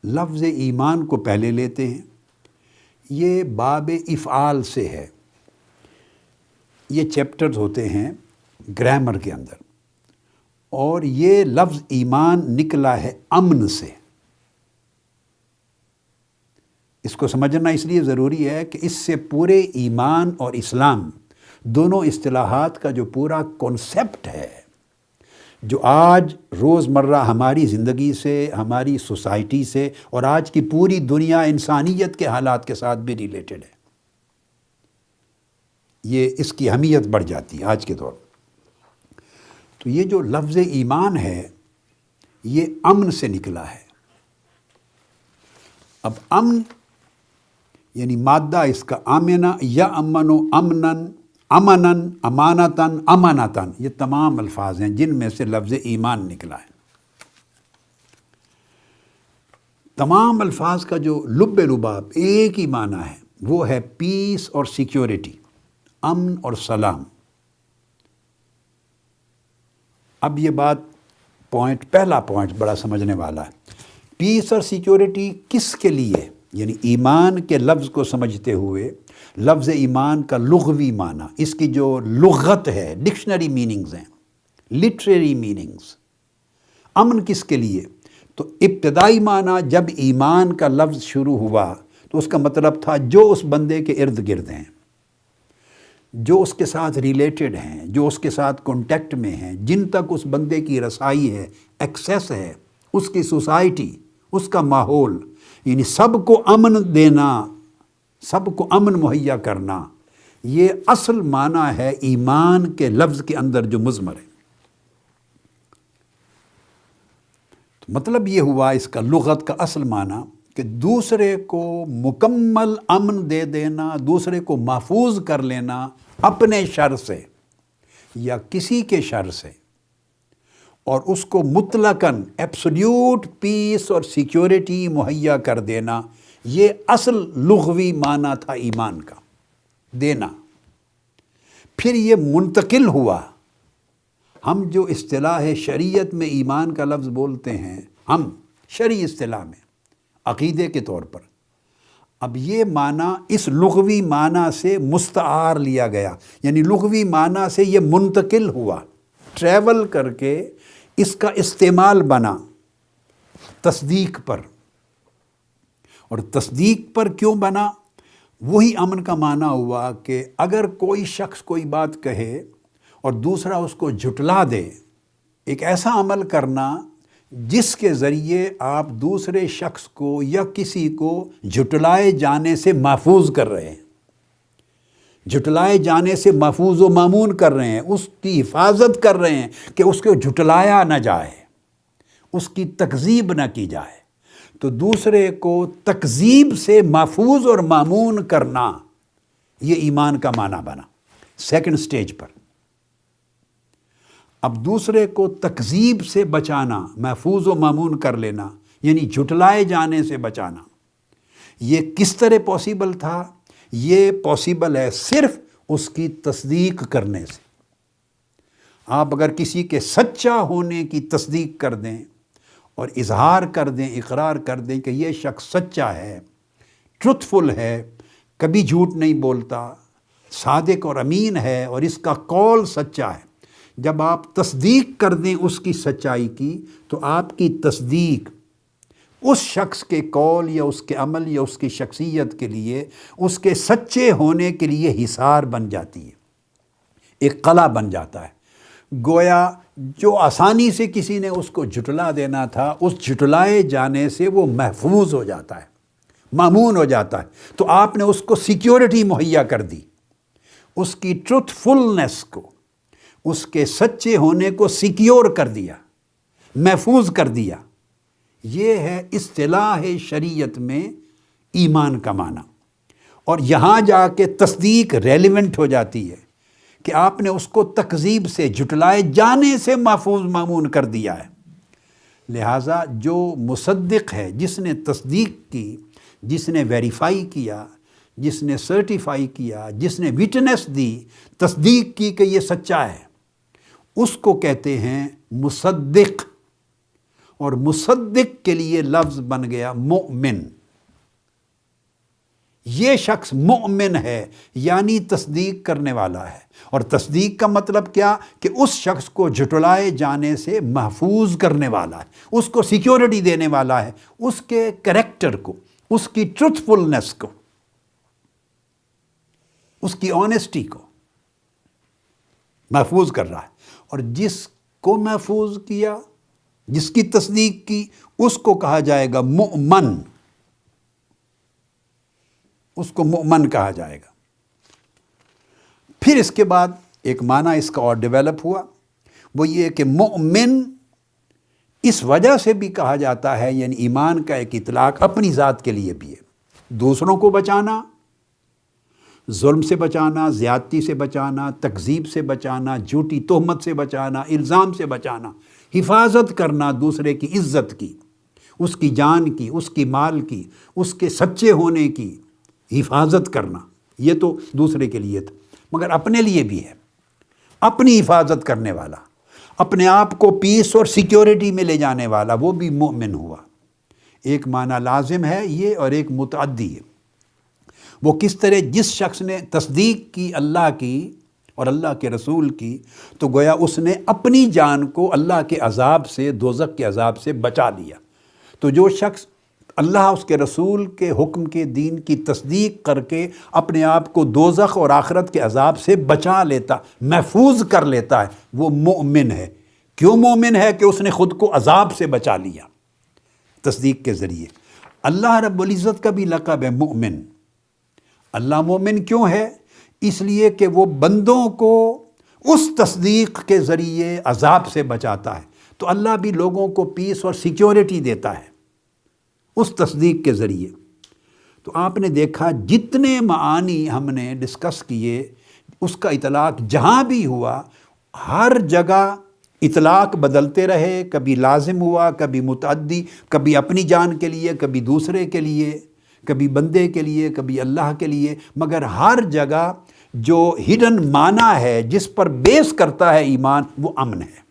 لفظ ایمان کو پہلے لیتے ہیں، یہ باب افعال سے ہے، یہ چیپٹرز ہوتے ہیں گرامر کے اندر، اور یہ لفظ ایمان نکلا ہے امن سے۔ اس کو سمجھنا اس لیے ضروری ہے کہ اس سے پورے ایمان اور اسلام دونوں اصطلاحات کا جو پورا کانسیپٹ ہے، جو آج روزمرہ ہماری زندگی سے، ہماری سوسائٹی سے اور آج کی پوری دنیا انسانیت کے حالات کے ساتھ بھی ریلیٹڈ ہے، یہ اس کی اہمیت بڑھ جاتی ہے آج کے دور میں۔ تو یہ جو لفظ ایمان ہے یہ امن سے نکلا ہے۔ اب امن یعنی مادہ اس کا آمنہ یا امن و امنن، امنن، امانتن، امانتن، یہ تمام الفاظ ہیں جن میں سے لفظ ایمان نکلا ہے۔ تمام الفاظ کا جو لب لباب ایک ہی معنی ہے، وہ ہے پیس اور سیکیورٹی، امن اور سلام۔ اب یہ بات پہلا پوائنٹ بڑا سمجھنے والا ہے۔ پیس اور سیکیورٹی کس کے لیے؟ یعنی ایمان کے لفظ کو سمجھتے ہوئے لفظ ایمان کا لغوی معنی، اس کی جو لغت ہے، ڈکشنری میننگز ہیں، لٹریری میننگز۔ امن کس کے لیے؟ تو ابتدائی معنی جب ایمان کا لفظ شروع ہوا تو اس کا مطلب تھا جو اس بندے کے ارد گرد ہیں، جو اس کے ساتھ ریلیٹڈ ہیں، جو اس کے ساتھ کانٹیکٹ میں ہیں، جن تک اس بندے کی رسائی ہے، ایکسیس ہے، اس کی سوسائٹی، اس کا ماحول، یعنی سب کو امن دینا، سب کو امن مہیا کرنا، یہ اصل معنی ہے ایمان کے لفظ کے اندر جو مضمر ہے۔ تو مطلب یہ ہوا اس کا لغت کا اصل معنی کہ دوسرے کو مکمل امن دے دینا، دوسرے کو محفوظ کر لینا اپنے شر سے یا کسی کے شر سے، اور اس کو مطلقاً ایبسولیوٹ پیس اور سیکیورٹی مہیا کر دینا، یہ اصل لغوی معنی تھا ایمان کا، دینا۔ پھر یہ منتقل ہوا، ہم جو اصطلاح شریعت میں ایمان کا لفظ بولتے ہیں، ہم شرعی اصطلاح میں عقیدے کے طور پر، اب یہ معنی اس لغوی معنی سے مستعار لیا گیا، یعنی لغوی معنی سے یہ منتقل ہوا، ٹریول کر کے اس کا استعمال بنا تصدیق پر۔ اور تصدیق پر کیوں بنا؟ وہی امن کا معنی ہوا کہ اگر کوئی شخص کوئی بات کہے اور دوسرا اس کو جھٹلا دے، ایک ایسا عمل کرنا جس کے ذریعے آپ دوسرے شخص کو یا کسی کو جھٹلائے جانے سے محفوظ کر رہے ہیں، جھٹلائے جانے سے محفوظ و مامون کر رہے ہیں، اس کی حفاظت کر رہے ہیں کہ اس کو جھٹلایا نہ جائے، اس کی تکذیب نہ کی جائے۔ تو دوسرے کو تکذیب سے محفوظ اور مامون کرنا، یہ ایمان کا معنی بنا سیکنڈ سٹیج پر۔ اب دوسرے کو تکذیب سے بچانا، محفوظ و مامون کر لینا، یعنی جھٹلائے جانے سے بچانا، یہ کس طرح پاسیبل تھا؟ یہ پاسیبل ہے صرف اس کی تصدیق کرنے سے۔ آپ اگر کسی کے سچا ہونے کی تصدیق کر دیں اور اظہار کر دیں، اقرار کر دیں کہ یہ شخص سچا ہے، ٹروتھ فل ہے، کبھی جھوٹ نہیں بولتا، صادق اور امین ہے، اور اس کا قول سچا ہے، جب آپ تصدیق کر دیں اس کی سچائی کی، تو آپ کی تصدیق اس شخص کے قول یا اس کے عمل یا اس کی شخصیت کے لیے، اس کے سچے ہونے کے لیے حصار بن جاتی ہے، ایک قلعہ بن جاتا ہے۔ گویا جو آسانی سے کسی نے اس کو جھٹلا دینا تھا، اس جھٹلائے جانے سے وہ محفوظ ہو جاتا ہے، مامون ہو جاتا ہے۔ تو آپ نے اس کو سیکیورٹی مہیا کر دی، اس کی ٹروتھ فلنس کو، اس کے سچے ہونے کو سیکیور کر دیا، محفوظ کر دیا۔ یہ ہے اصطلاح شریعت میں ایمان کا معنی۔ اور یہاں جا کے تصدیق ریلیونٹ ہو جاتی ہے کہ آپ نے اس کو تکذیب سے، جھٹلائے جانے سے محفوظ مامون کر دیا ہے۔ لہٰذا جو مصدق ہے، جس نے تصدیق کی، جس نے ویریفائی کیا، جس نے سرٹیفائی کیا، جس نے وٹنس دی، تصدیق کی کہ یہ سچا ہے، اس کو کہتے ہیں مصدق۔ اور مصدق کے لیے لفظ بن گیا مؤمن۔ یہ شخص مؤمن ہے یعنی تصدیق کرنے والا ہے، اور تصدیق کا مطلب کیا؟ کہ اس شخص کو جھٹلائے جانے سے محفوظ کرنے والا ہے، اس کو سیکیورٹی دینے والا ہے، اس کے کریکٹر کو، اس کی ٹروتھفلنس کو، اس کی آنیسٹی کو محفوظ کر رہا ہے۔ اور جس کو محفوظ کیا، جس کی تصدیق کی، اس کو کہا جائے گا مؤمن، اس کو مؤمن کہا جائے گا۔ پھر اس کے بعد ایک معنی اس کا اور ڈیولپ ہوا، وہ یہ کہ مؤمن اس وجہ سے بھی کہا جاتا ہے، یعنی ایمان کا ایک اطلاق اپنی ذات کے لیے بھی ہے، دوسروں کو بچانا، ظلم سے بچانا، زیادتی سے بچانا، تکذیب سے بچانا، جھوٹی تہمت سے بچانا، الزام سے بچانا، حفاظت کرنا دوسرے کی عزت کی، اس کی جان کی، اس کی مال کی، اس کے سچے ہونے کی حفاظت کرنا۔ یہ تو دوسرے کے لیے تھا، مگر اپنے لیے بھی ہے، اپنی حفاظت کرنے والا، اپنے آپ کو پیس اور سیکیورٹی میں لے جانے والا، وہ بھی مومن ہوا۔ ایک معنی لازم ہے یہ، اور ایک متعدی ہے۔ وہ کس طرح؟ جس شخص نے تصدیق کی اللہ کی اور اللہ کے رسول کی، تو گویا اس نے اپنی جان کو اللہ کے عذاب سے، دوزخ کے عذاب سے بچا لیا۔ تو جو شخص اللہ اس کے رسول کے حکم کے دین کی تصدیق کر کے اپنے آپ کو دوزخ اور آخرت کے عذاب سے بچا لیتا، محفوظ کر لیتا ہے، وہ مومن ہے۔ کیوں مومن ہے؟ کہ اس نے خود کو عذاب سے بچا لیا تصدیق کے ذریعے۔ اللہ رب العزت کا بھی لقب ہے مومن۔ اللہ مومن کیوں ہے؟ اس لیے کہ وہ بندوں کو اس تصدیق کے ذریعے عذاب سے بچاتا ہے۔ تو اللہ بھی لوگوں کو پیس اور سیکیورٹی دیتا ہے اس تصدیق کے ذریعے۔ تو آپ نے دیکھا جتنے معانی ہم نے ڈسکس کیے، اس کا اطلاق جہاں بھی ہوا، ہر جگہ اطلاق بدلتے رہے، کبھی لازم ہوا، کبھی متعدی، کبھی اپنی جان کے لیے، کبھی دوسرے کے لیے، کبھی بندے کے لیے، کبھی اللہ کے لیے، مگر ہر جگہ جو ہڈن معنی ہے، جس پر بیس کرتا ہے ایمان، وہ امن ہے۔